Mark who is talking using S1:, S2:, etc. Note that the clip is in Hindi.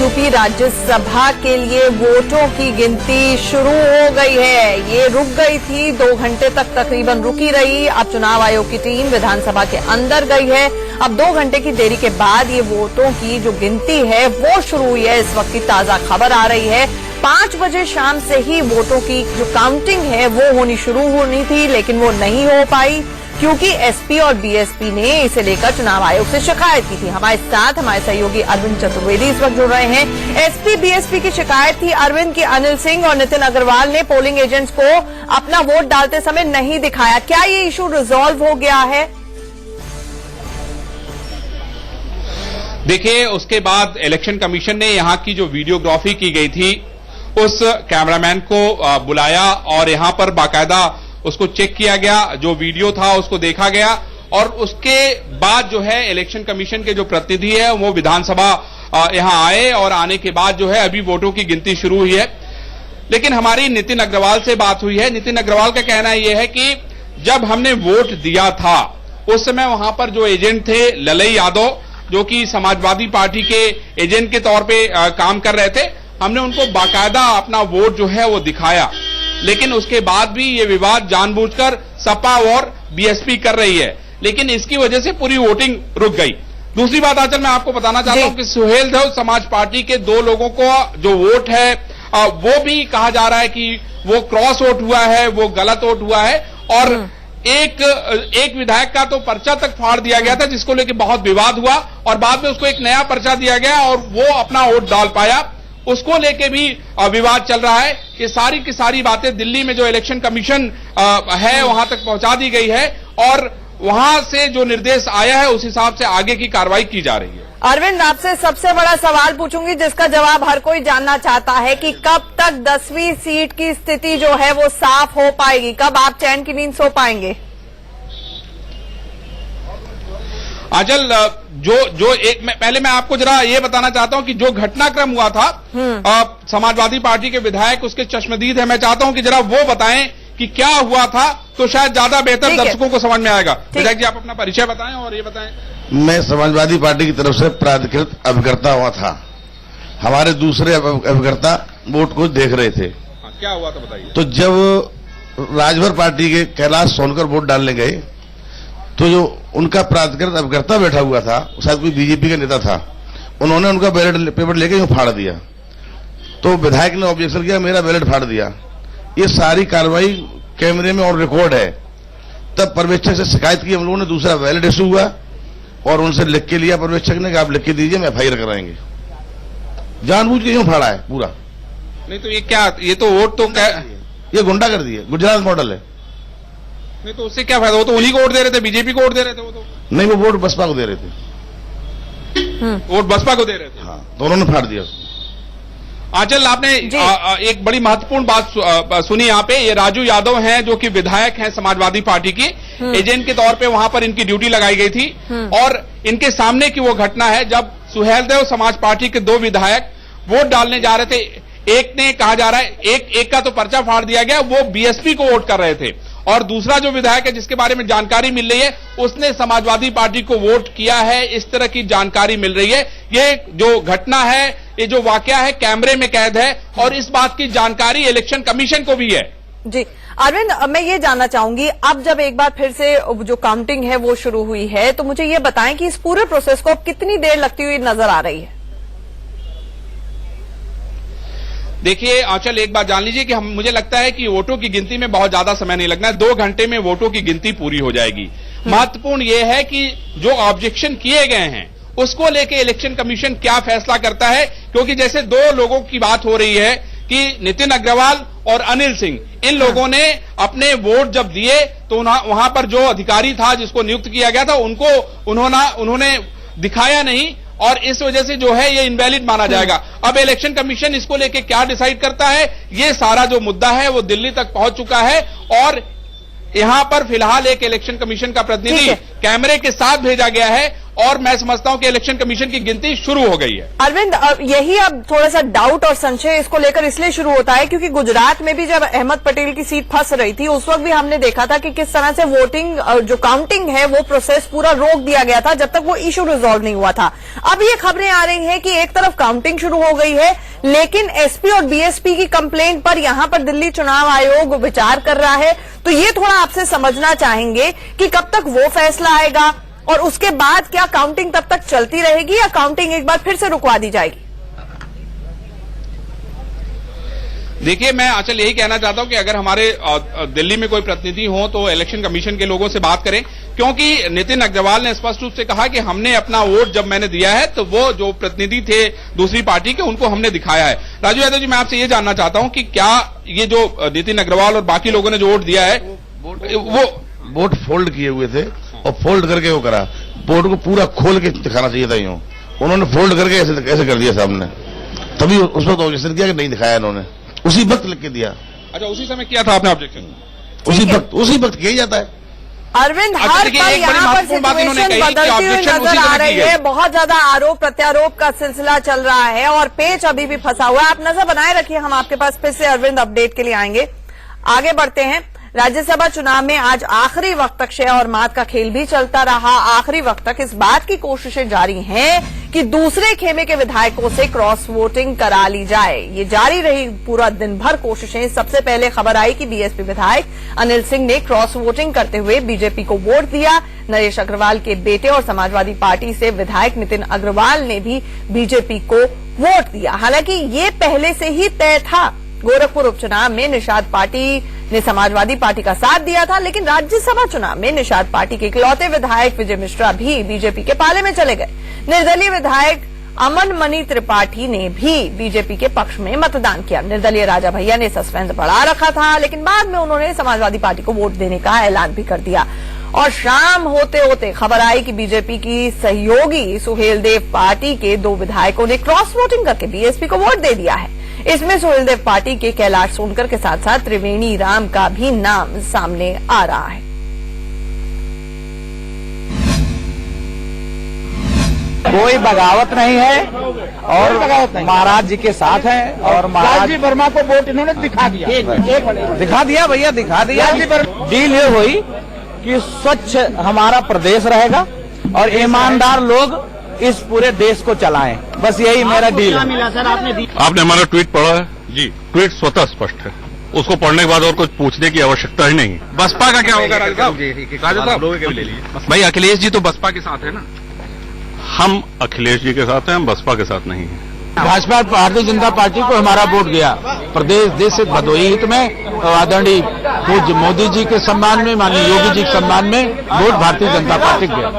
S1: यूपी राज्यसभा के लिए वोटों की गिनती शुरू हो गई है। ये रुक गई थी, 2 घंटे तक तकरीबन रुकी रही। अब चुनाव आयोग की टीम विधानसभा के अंदर गई है। अब 2 घंटे की देरी के बाद ये वोटों की जो गिनती है वो शुरू हुई है। इस वक्त की ताजा खबर आ रही है, 5 बजे शाम से ही वोटों की जो काउंटिंग है वो होनी शुरू होनी थी, लेकिन वो नहीं हो पाई क्योंकि एसपी और बीएसपी ने इसे लेकर चुनाव आयोग से शिकायत की थी। हमारे साथ हमारे सहयोगी अरविंद चतुर्वेदी इस वक्त जुड़ रहे हैं। एसपी बीएसपी की शिकायत थी अरविंद की अनिल सिंह और नितिन अग्रवाल ने पोलिंग एजेंट्स को अपना वोट डालते समय नहीं दिखाया। क्या ये इशू रिजॉल्व हो गया है?
S2: देखिए, उसके बाद इलेक्शन कमीशन ने यहां की जो वीडियोग्राफी की गई थी उस कैमरामैन को बुलाया और यहां पर बाकायदा उसको चेक किया गया। जो वीडियो था उसको देखा गया और उसके बाद जो है इलेक्शन कमीशन के जो प्रतिनिधि है वो विधानसभा यहां आए और आने के बाद जो है अभी वोटों की गिनती शुरू हुई है। लेकिन हमारी नितिन अग्रवाल से बात हुई है। नितिन अग्रवाल का कहना यह है कि जब हमने वोट दिया था उस समय वहां पर जो एजेंट थे ललई यादव, जो कि समाजवादी पार्टी के एजेंट के तौर पे काम कर रहे थे, हमने उनको बाकायदा अपना वोट जो है वो दिखाया। लेकिन उसके बाद भी ये विवाद जानबूझकर सपा और बीएसपी कर रही है, लेकिन इसकी वजह से पूरी वोटिंग रुक गई। दूसरी बात आचल मैं आपको बताना चाहता हूं कि सुहेलदेव समाज पार्टी के 2 लोगों को जो वोट है वो भी कहा जा रहा है कि वो क्रॉस वोट हुआ है, वो गलत वोट हुआ है। और एक विधायक का तो पर्चा तक फाड़ दिया गया था जिसको लेकर बहुत विवाद हुआ और बाद में उसको एक नया पर्चा दिया गया और वो अपना वोट डाल पाया। उसको लेके भी विवाद चल रहा है। ये सारी की सारी बातें दिल्ली में जो इलेक्शन कमीशन है वहां तक पहुंचा दी गई है और वहां से जो निर्देश आया है उस हिसाब से आगे की कार्रवाई की जा रही है।
S1: अरविंद, आपसे सबसे बड़ा सवाल पूछूंगी जिसका जवाब हर कोई जानना चाहता है कि कब तक 10वीं सीट की स्थिति जो है वो साफ हो पाएगी? कब आप चैन की नींद सो पाएंगे?
S2: आजल, पहले मैं आपको जरा ये बताना चाहता हूं कि जो घटनाक्रम हुआ था समाजवादी पार्टी के विधायक उसके चश्मदीद है, मैं चाहता हूं कि जरा वो बताएं कि क्या हुआ था, तो शायद ज्यादा बेहतर दर्शकों को समझ में आएगा। विधायक जी, आप अपना परिचय बताएं और ये बताएं।
S3: मैं समाजवादी पार्टी की तरफ से प्राधिकृत अभिकर्ता हुआ था। हमारे दूसरे अभिकर्ता वोट को देख रहे थे।
S2: क्या हुआ था बताइए।
S3: तो जब राजभर पार्टी के कैलाश सोनकर वोट डालने गए तो जो उनका प्राधिकृत अभिकर्ता बैठा हुआ था, शायद कोई बीजेपी का नेता था, उन्होंने उनका बैलेट पेपर लेके यूं फाड़ दिया। तो विधायक ने ऑब्जेक्शन किया, मेरा बैलेट फाड़ दिया। ये सारी कार्रवाई कैमरे में और रिकॉर्ड है। तब पर्यवेक्षक से शिकायत की, हम लोगों ने दूसरा बैलेट इशू हुआ और उनसे लिख के लिया पर्यवेक्षक ने कि आप लिख के दीजिए, मैं एफआईआर कराएंगे। जानबूझ के यूं फाड़ा है पूरा।
S2: नहीं तो ये क्या, ये तो वोट तो क्या,
S3: ये गुंडा कर दिए, गुजरात मॉडल है।
S2: नहीं तो उससे क्या फायदा? वो तो उन्हीं को वोट दे रहे थे, बीजेपी को वोट दे रहे थे। वो तो
S3: नहीं, वो वोट बसपा को दे रहे थे।
S2: वोट बसपा को दे रहे थे।
S3: हाँ, तो उन्होंने फाड़ दिया।
S2: आंचल, आपने एक बड़ी महत्वपूर्ण बात सुनी यहाँ पे। ये राजू यादव हैं जो कि विधायक हैं समाजवादी पार्टी की, एजेंट के तौर पे वहां पर इनकी ड्यूटी लगाई गई थी और इनके सामने की वो घटना है जब सुहेलदेव समाज पार्टी के 2 विधायक वोट डालने जा रहे थे। एक ने कहा जा रहा है एक का तो पर्चा फाड़ दिया गया, वो बीएसपी को वोट कर रहे थे, और दूसरा जो विधायक है जिसके बारे में जानकारी मिल रही है उसने समाजवादी पार्टी को वोट किया है, इस तरह की जानकारी मिल रही है। ये जो घटना है, ये जो वाकया है, कैमरे में कैद है और इस बात की जानकारी इलेक्शन कमीशन को भी है। जी
S1: अरविंद, मैं ये जानना चाहूंगी, अब जब एक बार फिर से जो काउंटिंग है वो शुरू हुई है तो मुझे ये बताएं कि इस पूरे प्रोसेस को अब कितनी देर लगती हुई नजर आ रही है?
S2: देखिए आंचल, एक बात जान लीजिए कि मुझे लगता है कि वोटों की गिनती में बहुत ज्यादा समय नहीं लगना है। 2 घंटे में वोटों की गिनती पूरी हो जाएगी। महत्वपूर्ण यह है कि जो ऑब्जेक्शन किए गए हैं उसको लेके इलेक्शन कमीशन क्या फैसला करता है, क्योंकि जैसे 2 लोगों की बात हो रही है कि नितिन अग्रवाल और अनिल सिंह, इन लोगों ने अपने वोट जब दिए तो वहां पर जो अधिकारी था जिसको नियुक्त किया गया था उनको उन्होंने दिखाया नहीं और इस वजह से जो है ये इनवैलिड माना जाएगा। अब इलेक्शन कमीशन इसको लेके क्या डिसाइड करता है, ये सारा जो मुद्दा है वो दिल्ली तक पहुंच चुका है और यहां पर फिलहाल एक इलेक्शन कमीशन का प्रतिनिधि कैमरे के साथ भेजा गया है और मैं समझता हूं कि इलेक्शन कमीशन की गिनती शुरू हो गई है।
S1: अरविंद, यही अब थोड़ा सा डाउट और संशय इसको लेकर इसलिए शुरू होता है क्योंकि गुजरात में भी जब अहमद पटेल की सीट फंस रही थी उस वक्त भी हमने देखा था कि किस तरह से वोटिंग जो काउंटिंग है वो प्रोसेस पूरा रोक दिया गया था जब तक वो इशू रिजॉल्व नहीं हुआ था। अब ये खबरें आ रही हैं कि एक तरफ काउंटिंग शुरू हो गई है लेकिन एसपी और बीएसपी की कंप्लेंट पर यहां पर दिल्ली चुनाव आयोग विचार कर रहा है। तो ये थोड़ा आपसे समझना चाहेंगे कि कब तक वो फैसला आएगा और उसके बाद क्या काउंटिंग तब तक चलती रहेगी या काउंटिंग एक बार फिर से रुकवा दी जाएगी?
S2: देखिए, मैं आचल यही कहना चाहता हूं कि अगर हमारे दिल्ली में कोई प्रतिनिधि हो तो इलेक्शन कमीशन के लोगों से बात करें, क्योंकि नितिन अग्रवाल ने स्पष्ट रूप से कहा कि हमने अपना वोट जब मैंने दिया है तो वो जो प्रतिनिधि थे दूसरी पार्टी के उनको हमने दिखाया है। राजू यादव जी, मैं आपसे ये जानना चाहता हूं कि क्या ये जो नितिन अग्रवाल और बाकी लोगों ने जो वोट दिया है वो
S3: वोट फोल्ड किए हुए थे और फोल्ड करके वो करा, बोर्ड को पूरा खोल के दिखाना चाहिए था। यूं उन्होंने फोल्ड करके ऐसे कर दिया सामने, तभी उस वक्त ऑब्जेक्शन किया कि नहीं दिखाया इन्होंने, उसी वक्त लिख के दिया।
S2: अच्छा, उसी समय किया था आपने ऑब्जेक्शन?
S3: उसी वक्त किया जाता है।
S1: अरविंद, हर पल यहाँ पर सिचुएशन बदलती हुई नजर आ रही है। बहुत ज्यादा आरोप प्रत्यारोप का सिलसिला चल रहा है और पेच अभी भी फंसा हुआ है। आप नजर बनाए रखिए, हम आपके पास फिर से अरविंद अपडेट के लिए आएंगे। आगे बढ़ते हैं। राज्यसभा चुनाव में आज आखिरी वक्त तक शय और मात का खेल भी चलता रहा। आखिरी वक्त तक इस बात की कोशिशें जारी हैं कि दूसरे खेमे के विधायकों से क्रॉस वोटिंग करा ली जाए। ये जारी रही पूरा दिन भर कोशिशें। सबसे पहले खबर आई कि बीएसपी विधायक अनिल सिंह ने क्रॉस वोटिंग करते हुए बीजेपी को वोट दिया। नरेश अग्रवाल के बेटे और समाजवादी पार्टी से विधायक नितिन अग्रवाल ने भी बीजेपी को वोट दिया। हालांकि ये पहले से ही तय था। गोरखपुर उपचुनाव में निषाद पार्टी ने समाजवादी पार्टी का साथ दिया था, लेकिन राज्यसभा चुनाव में निषाद पार्टी के इकलौते विधायक विजय मिश्रा भी बीजेपी के पाले में चले गए। निर्दलीय विधायक अमन मणि त्रिपाठी ने भी बीजेपी के पक्ष में मतदान किया। निर्दलीय राजा भैया ने सस्पेंस बढ़ा रखा था, लेकिन बाद में उन्होंने समाजवादी पार्टी को वोट देने का ऐलान भी कर दिया। और शाम होते होते खबर आई कि बीजेपी की सहयोगी सुहेलदेव पार्टी के 2 विधायकों ने क्रॉस वोटिंग करके बीएसपी को वोट दे दिया है। इसमें सुहेलदेव पार्टी के कैलाश सोनकर के साथ साथ त्रिवेणी राम का भी नाम सामने आ रहा है।
S4: कोई बगावत नहीं है और महाराज जी के साथ हैं और महाराज जी वर्मा को वोट इन्होंने दिखा दिया भैया, दिखा दिया। डील ये हुई कि स्वच्छ हमारा प्रदेश रहेगा और ईमानदार लोग इस पूरे देश को चलाएं, बस यही मेरा डील है।
S5: आपने हमारा ट्वीट पढ़ा है? जी, ट्वीट स्वतः स्पष्ट है, उसको पढ़ने के बाद और कुछ पूछने की आवश्यकता ही नहीं।
S2: बसपा का क्या होगा राजू साहब? भाई अखिलेश जी तो बसपा के साथ है ना?
S5: हम अखिलेश जी के साथ हैं, हम बसपा के साथ नहीं हैं।
S4: भाजपा भारतीय जनता पार्टी को हमारा वोट गया। प्रदेश देश से भदोही हित में आदरणीय पूज्य मोदी जी के सम्मान में, माननीय योगी जी के सम्मान में वोट भारतीय जनता पार्टी को गया।